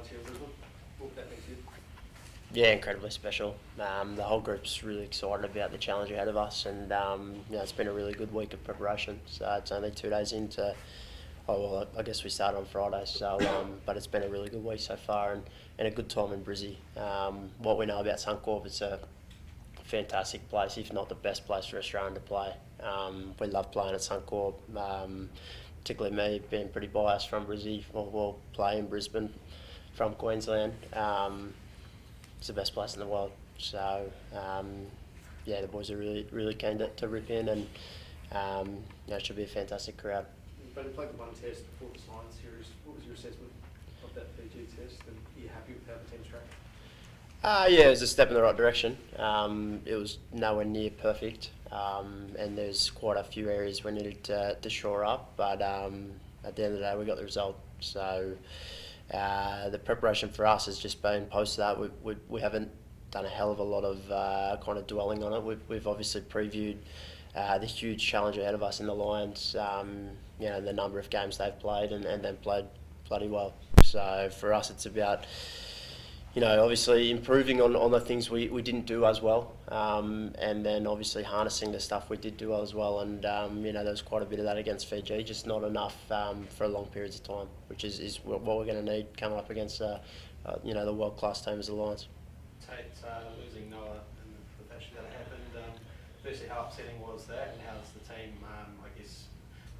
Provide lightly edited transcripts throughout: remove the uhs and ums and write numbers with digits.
Lions here in Brisbane. What would that mean to you? Yeah, incredibly special. The whole group's really excited about the challenge ahead of us, and it's been a really good week of preparation. So it's only 2 days into. Oh well, I guess we started on Friday, so but it's been a really good week so far, and a good time in Brizzy. What we know about Suncorp, it's a fantastic place, if not the best place for Australian to play. We love playing at Suncorp, particularly me, being pretty biased from Brizzy. We'll play in Brisbane from Queensland. It's the best place in the world. So, the boys are really keen to rip in, and it should be a fantastic crowd. But you played the one test before the Lions series. What was your assessment of that Fiji test, and are you happy with how the team's tracked? Yeah, it was a step in the right direction. It was nowhere near perfect, and there's quite a few areas we needed to shore up, but at the end of the day we got the result. So the preparation for us has just been post that. We haven't done a hell of a lot of kind of dwelling on it. We've obviously previewed the huge challenge ahead of us in the Lions, the number of games they've played and then played bloody well. So for us it's about obviously improving on the things we didn't do as well, and then obviously harnessing the stuff we did do well as well. And there was quite a bit of that against Fiji, just not enough for long periods of time, which is what we're going to need coming up against the world class team as the Lions. Tate, losing Noah in the fashion that happened. Firstly, how upsetting was that, and how's the team,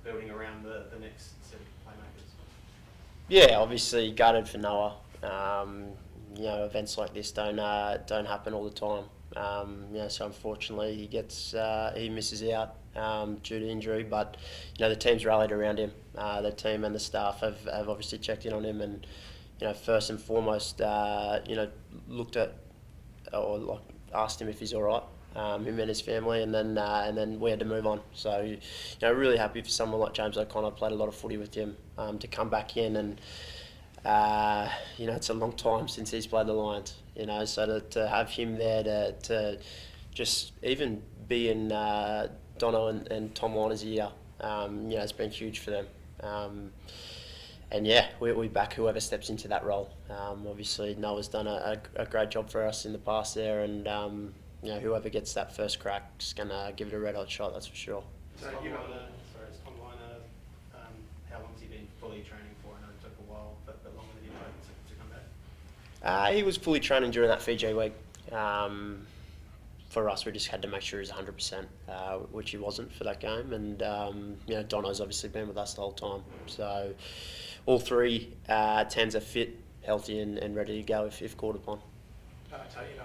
building around the next set of playmakers? Yeah, obviously gutted for Noah. Events like this don't happen all the time. So unfortunately he misses out due to injury. But the team's rallied around him. The team and the staff have obviously checked in on him, and first and foremost looked at or asked him if he's all right. Him and his family, and then we had to move on. So, really happy for someone like James O'Connor. Played a lot of footy with him, to come back in, and it's a long time since he's played the Lions. So to have him there to just even be in Dono and Tom Warner's ear, it's been huge for them. We back whoever steps into that role. Obviously Noah's done a great job for us in the past there, and whoever gets that first crack is going to give it a red hot shot, that's for sure. So Tom Liner, how long has he been fully training for? I know it took a while, but longer than you hoped to come back? He was fully training during that Fiji week. For us, we just had to make sure he was 100%, which he wasn't for that game. And Dono's obviously been with us the whole time. So all three 10s are fit, healthy, and ready to go if called upon. Tate,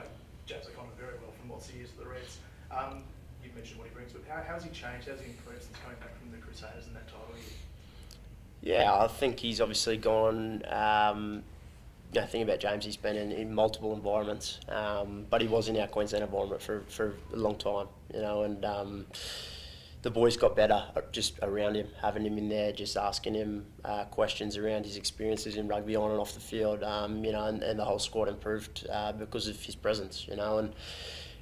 James O'Connor very well from lots of years at the Reds. You've mentioned what he brings, but how's he changed? How's he improved since coming back from the Crusaders in that title year? Yeah, I think he's obviously gone. The thing about James, he's been in multiple environments, but he was in our Queensland environment for a long time, and the boys got better just around him, having him in there, just asking him questions around his experiences in rugby on and off the field, and the whole squad improved because of his presence, and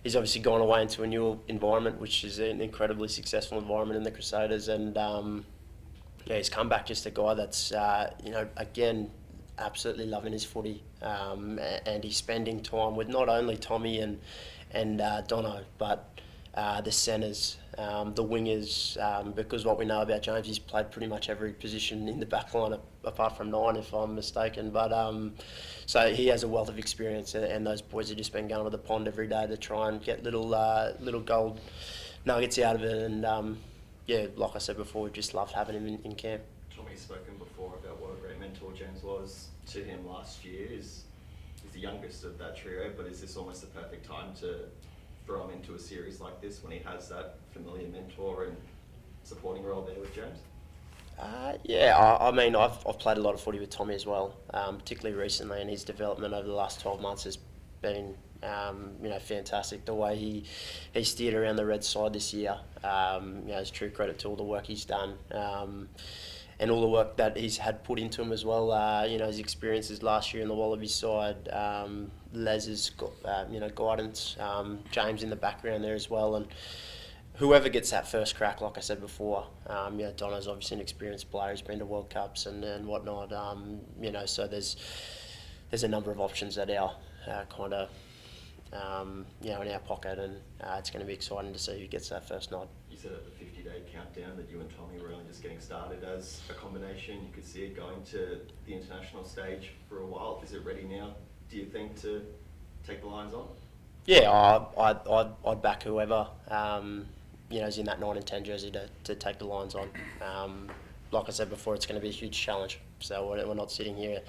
he's obviously gone away into a new environment, which is an incredibly successful environment in the Crusaders, and he's come back just a guy that's, again, absolutely loving his footy, and he's spending time with not only Tommy and Dono, but the centres, the wingers, because what we know about James, he's played pretty much every position in the back line apart from 9, if I'm mistaken. But so he has a wealth of experience, and those boys have just been going to the pond every day to try and get little gold nuggets out of it. And like I said before, we've just loved having him in camp. Tommy's spoken before about what a great mentor James was to him last year. He's the youngest of that trio, but is this almost the perfect time to throw him into a series like this when he has that familiar mentor and supporting role there with James? I've played a lot of footy with Tommy as well, particularly recently, and his development over the last 12 months has been fantastic. The way he steered around the red side this year, it's true credit to all the work he's done, and all the work that he's had put into him as well. His experiences last year in the Wallabies side, Les's guidance, James in the background there as well, and whoever gets that first crack, like I said before, Dono's obviously an experienced player. He's been to World Cups and whatnot. So there's there's a number of options at our kind of in our pocket, and it's going to be exciting to see who gets that first nod. You said at the 50-day countdown that you and Tommy were only just getting started as a combination. You could see it going to the international stage for a while. Is it ready now, do you think, to take the Lions on? Yeah, I'd back whoever is in that 9 and 10 jersey to take the Lions on. Like I said before, it's going to be a huge challenge. So we're not sitting here,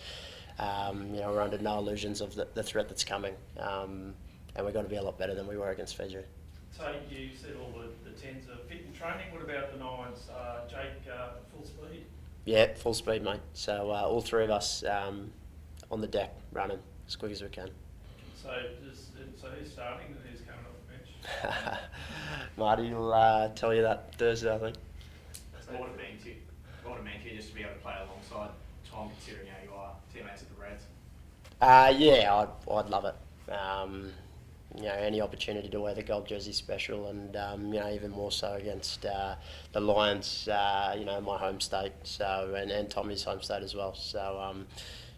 we're under no illusions of the threat that's coming. And we've got to be a lot better than we were against Fiji. So you said all the 10s are fit in training. What about the 9s? Jake, full speed? Yeah, full speed, mate. So all three of us on the deck running as quick as we can. So who's starting and who's coming off the bench? Marty will tell you that Thursday, I think. What would it mean to you just to be able to play alongside Tom, considering how you are teammates at the Reds? Yeah, I'd love it. Any opportunity to wear the gold jersey is special, and even more so against the Lions, my home state, so and Tommy's home state as well. So,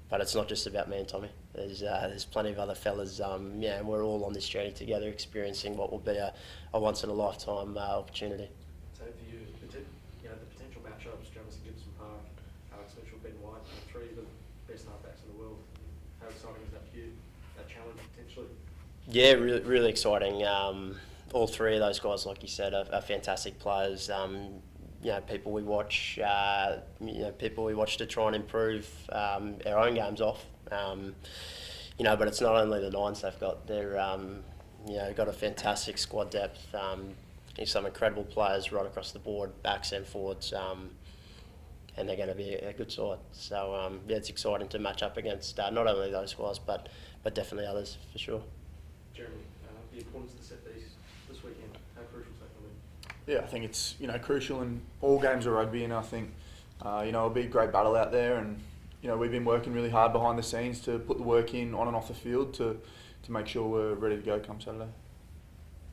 but it's not just about me and Tommy. There's plenty of other fellas. And we're all on this journey together, experiencing what will be a once in a lifetime opportunity. So for you, the potential matchups: Jamison Gibson Park, Alex Mitchell, Ben White, three of the best halfbacks in the world. How exciting is that for you? That challenge potentially. Yeah, really, really exciting. All three of those guys, like you said, are fantastic players. People we watch. People we watch to try and improve our own games off. But it's not only the 9s they've got. They're got a fantastic squad depth. Some incredible players right across the board, backs and forwards. And they're going to be a good side. So it's exciting to match up against not only those guys, but definitely others for sure. Jeremy, the importance of the set piece this weekend, how crucial is that going to be? Yeah, I think it's crucial in all games of rugby, and I think it'll be a great battle out there, and we've been working really hard behind the scenes to put the work in on and off the field to make sure we're ready to go come Saturday.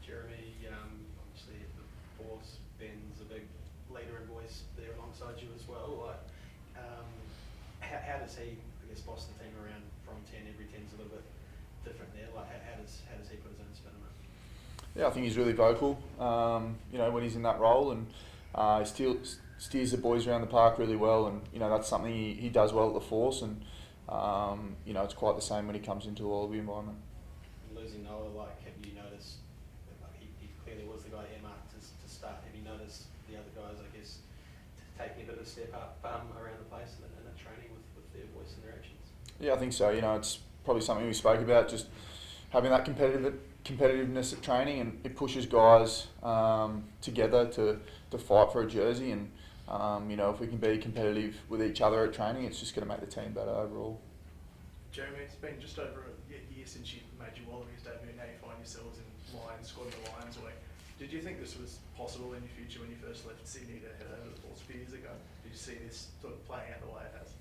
Jeremy, obviously at the Force, Ben's a big leader and voice there alongside you as well. How does he, boss the team around from 10? Every 10's a little bit different there. How does he put his own spin on it? Yeah, I think he's really vocal. When he's in that role, and he still steers the boys around the park really well, and that's something he does well at the Force, and it's quite the same when he comes into a Wallaby environment. And losing Noah, have you noticed? He clearly was the guy earmarked to start. Have you noticed the other guys, taking a bit of a step up around the place and in training with their voice and their actions? Yeah, I think so. It's probably something we spoke about, just having that competitiveness at training, and it pushes guys together to fight for a jersey, and if we can be competitive with each other at training, it's just going to make the team better overall. Jeremy, it's been just over a year since you made your Wallabies debut. Now you find yourselves in Lions, squad the Lions away. Did you think this was possible in your future when you first left Sydney to head over to the Force a few years ago? Did you see this sort of playing out the way it has?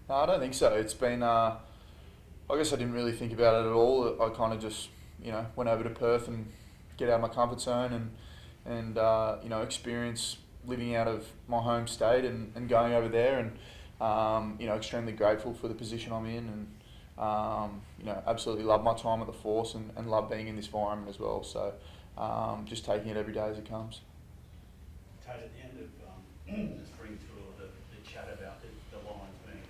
No, I don't think so. It's been, I guess I didn't really think about it at all. I kind of just, went over to Perth and get out of my comfort zone and experience living out of my home state and going over there, and, extremely grateful for the position I'm in, and, absolutely love my time at the Force and love being in this environment as well. So just taking it every day as it comes. Tate, at the end of the spring tour, the chat about the Lions being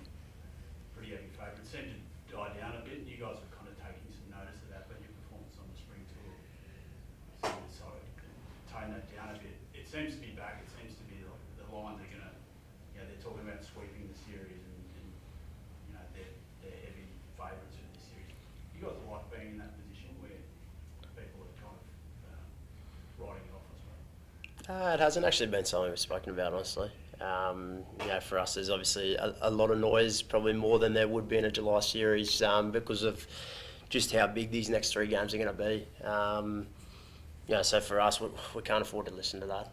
pretty heavy favourites seemed to die down a bit. You guys were kind of taking some notice of that, but your performance on the spring tour seemed to sort of tone that down a bit. It seems to be back. It seems to be like the Lions are going to, they're talking about sweeping the series, and they're heavy favourites for this series. You guys like being in that position where people are kind of writing it off as well? It hasn't actually been something we've spoken about, honestly. For us, there's obviously a lot of noise, probably more than there would be in a July series, because of just how big these next 3 games are going to be. So for us, we can't afford to listen to that.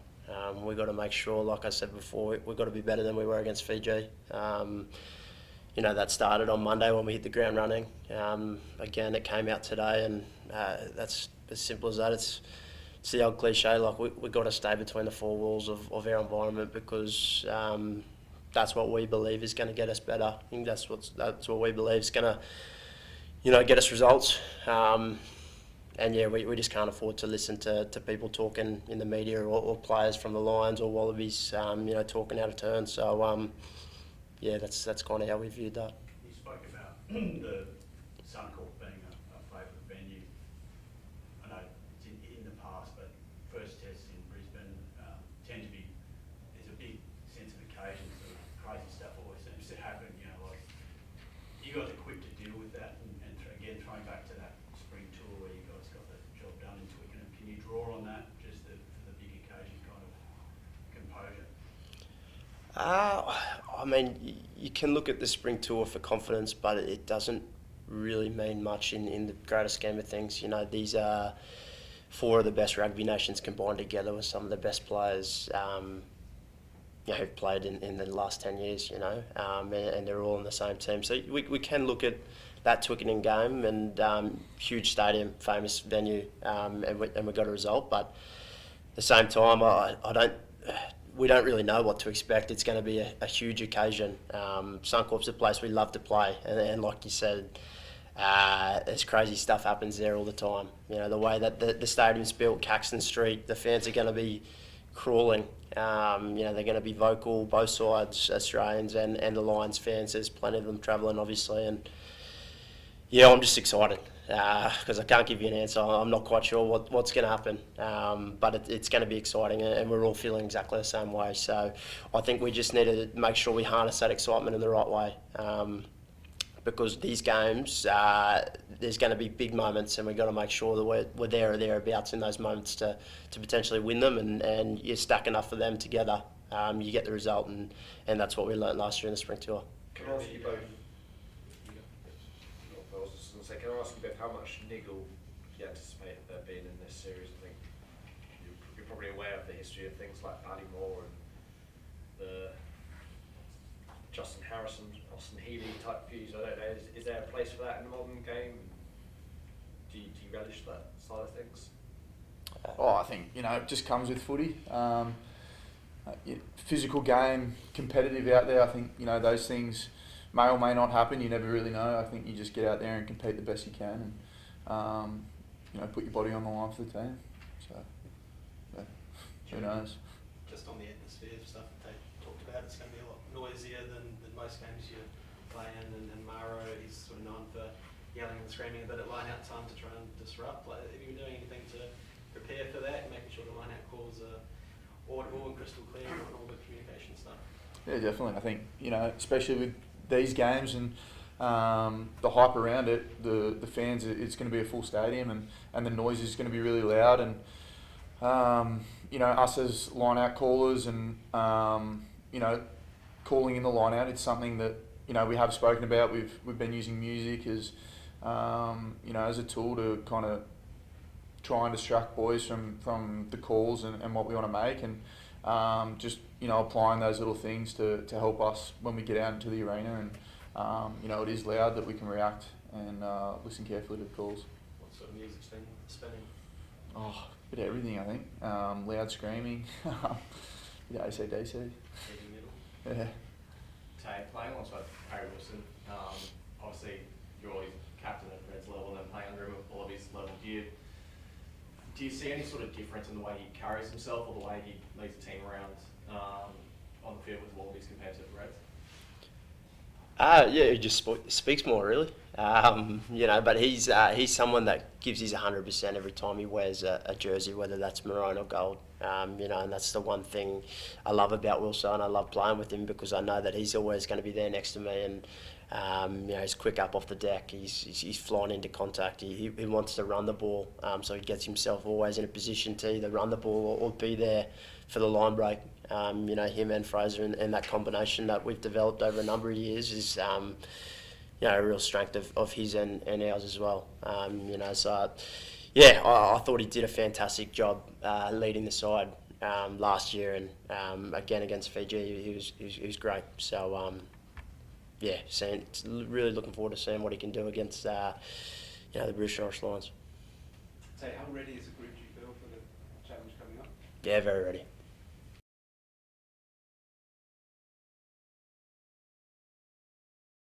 We've got to make sure, like I said before, we've got to be better than we were against Fiji. That started on Monday when we hit the ground running. Again, it came out today, and that's as simple as that. It's the old cliche, we've got to stay between the 4 walls of our environment, because that's what we believe is going to get us better. I think that's what we believe is going to, get us results. And yeah, we just can't afford to listen to people talking in the media or players from the Lions or Wallabies, talking out of turn. So yeah, that's kind of how we viewed that. You spoke about the Suncorp being a favourite venue. I know it's in the past, but first tests in Brisbane tend to be, there's a big sense of occasion, sort of crazy stuff always seems to happen, like you guys are quick to deal with that, and again, throwing back to that spring tour where you guys got the job done in Twickenham, can you draw on that, just for the big occasion kind of composure? I mean, you can look at the spring tour for confidence, but it doesn't really mean much in the greater scheme of things. These are 4 of the best rugby nations combined together with some of the best players who've played in the last 10 years, and they're all in the same team. So we can look at that Twickenham game and huge stadium, famous venue, and we got a result. But at the same time, we don't really know what to expect. It's going to be a huge occasion. Suncorp's a place we love to play, and like you said, there's crazy stuff happens there all the time. The way that the stadium's built, Caxton Street, the fans are going to be crawling. They're going to be vocal, both sides, Australians and the Lions fans. There's plenty of them travelling, obviously, and yeah, I'm just excited because I can't give you an answer. I'm not quite sure what's going to happen, but it's going to be exciting, and we're all feeling exactly the same way. So I think we just need to make sure we harness that excitement in the right way, because these games, there's going to be big moments, and we've got to make sure that we're there or thereabouts in those moments to potentially win them, and you stack enough of them together, you get the result, and that's what we learnt last year in the spring tour. Can I ask you both? I was just going to say, can I ask you both how much niggle you anticipate there being in this series? I think you're probably aware of the history of things like Ballymore and the Justin Harrison, Austin Healey type views. I don't know. Is there a place for that in the modern game? Do you relish that side of things? I think it just comes with footy. Physical game, competitive out there. I think those things may or may not happen. You never really know. I think you just get out there and compete the best you can, and put your body on the line for the team. So yeah, who knows? Just on the atmosphere stuff that they talked about, it's going to be a lot noisier than most games you play in, and Maro, he's sort of known for yelling and screaming a bit at line-out time to try and disrupt. Have you been doing anything to prepare for that and making sure the line-out calls are audible and crystal clear and all the communication stuff? Yeah, definitely. I think, especially with these games and the hype around it, the fans, it's going to be a full stadium, and the noise is going to be really loud, and us as line-out callers and calling in the line-out, it's something that we have spoken about. We've been using music as as a tool to kind of try and distract boys from the calls and what we want to make, and just applying those little things to help us when we get out into the arena, and it is loud, that we can react and listen carefully to the calls. What sort of music's been spinning? Oh, a bit of everything, I think. Loud screaming, bit of AC/DC. Heavy metal. Yeah. Tate, playing alongside Harry Wilson, obviously you're always captain at Reds level and then playing under him at Wallabies level. Do you see any sort of difference in the way he carries himself or the way he leads the team around on the field with Wallabies compared to the Reds? Yeah, he just speaks more, really. But he's someone that gives his 100% every time he wears a jersey, whether that's maroon or gold. And that's the one thing I love about Wilson. I love playing with him because I know that he's always going to be there next to me, and he's quick up off the deck. He's flying into contact. He wants to run the ball, so he gets himself always in a position to either run the ball or be there for the line break. Him and Fraser and that combination that we've developed over a number of years is a real strength of his and ours as well. So yeah, I thought he did a fantastic job leading the side last year, and again against Fiji he was great. So really looking forward to seeing what he can do against the British Irish Lions. So how ready as a group do you feel for the challenge coming up? Yeah, very ready.